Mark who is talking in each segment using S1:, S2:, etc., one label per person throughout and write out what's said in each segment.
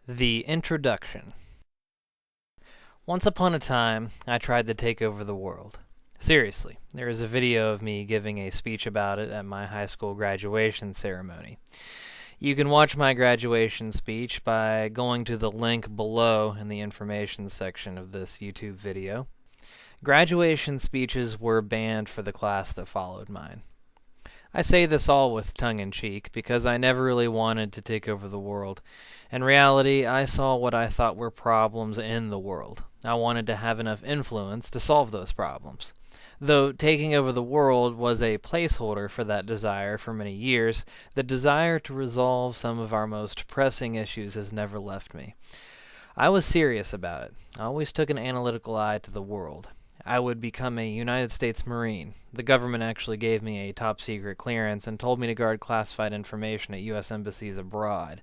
S1: The Introduction. Once upon a time, I tried to take over the world. Seriously, there is a video of me giving a speech about it at my high school graduation ceremony. You can watch my graduation speech by going to the link below in the information section of this YouTube video. Graduation speeches were banned for the class that followed mine. I say this all with tongue-in-cheek because I never really wanted to take over the world. In reality, I saw what I thought were problems in the world. I wanted to have enough influence to solve those problems. Though taking over the world was a placeholder for that desire for many years, the desire to resolve some of our most pressing issues has never left me. I was serious about it. I always took an analytical eye to the world. I would become a United States Marine. The government actually gave me a top-secret clearance and told me to guard classified information at U.S. embassies abroad.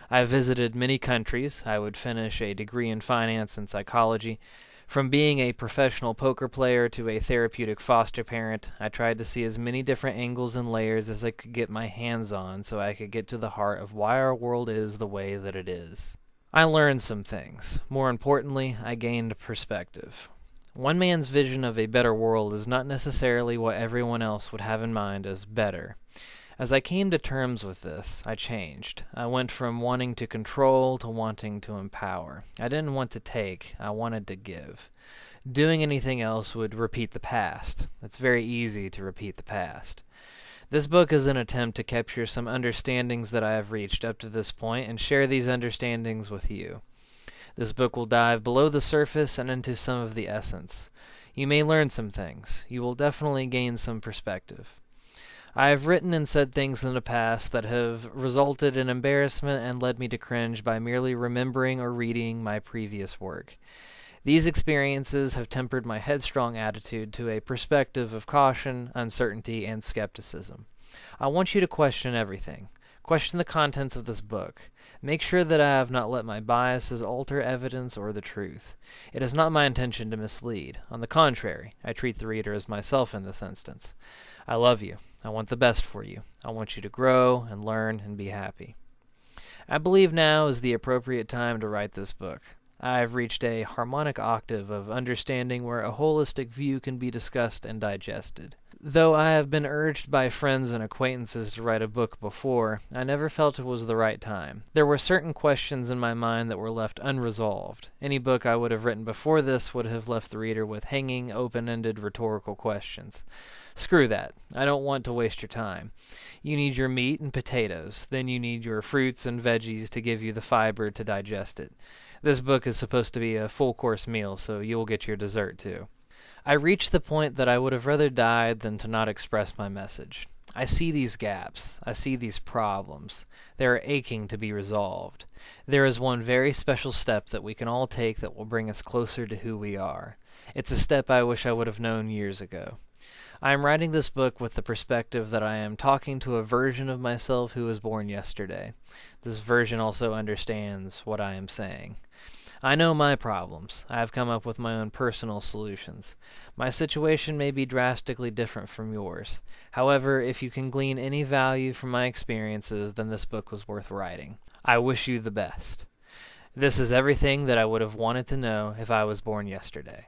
S1: I visited many countries. I would finish a degree in finance and psychology. From being a professional poker player to a therapeutic foster parent, I tried to see as many different angles and layers as I could get my hands on so I could get to the heart of why our world is the way that it is. I learned some things. More importantly, I gained perspective. One man's vision of a better world is not necessarily what everyone else would have in mind as better. As I came to terms with this, I changed. I went from wanting to control to wanting to empower. I didn't want to take, I wanted to give. Doing anything else would repeat the past. It's very easy to repeat the past. This book is an attempt to capture some understandings that I have reached up to this point and share these understandings with you. This book will dive below the surface and into some of the essence. You may learn some things. You will definitely gain some perspective. I have written and said things in the past that have resulted in embarrassment and led me to cringe by merely remembering or reading my previous work. These experiences have tempered my headstrong attitude to a perspective of caution, uncertainty, and skepticism. I want you to question everything. Question the contents of this book. Make sure that I have not let my biases alter evidence or the truth. It is not my intention to mislead. On the contrary, I treat the reader as myself in this instance. I love you. I want the best for you. I want you to grow and learn and be happy. I believe now is the appropriate time to write this book. I have reached a harmonic octave of understanding where a holistic view can be discussed and digested. Though I have been urged by friends and acquaintances to write a book before, I never felt it was the right time. There were certain questions in my mind that were left unresolved. Any book I would have written before this would have left the reader with hanging, open-ended rhetorical questions. Screw that. I don't want to waste your time. You need your meat and potatoes. Then you need your fruits and veggies to give you the fiber to digest it. This book is supposed to be a full-course meal, so you will get your dessert too. I reached the point that I would have rather died than to not express my message. I see these gaps. I see these problems. They are aching to be resolved. There is one very special step that we can all take that will bring us closer to who we are. It's a step I wish I would have known years ago. I am writing this book with the perspective that I am talking to a version of myself who was born yesterday. This version also understands what I am saying. I know my problems. I have come up with my own personal solutions. My situation may be drastically different from yours. However, if you can glean any value from my experiences, then this book was worth writing. I wish you the best. This is everything that I would have wanted to know if I was born yesterday.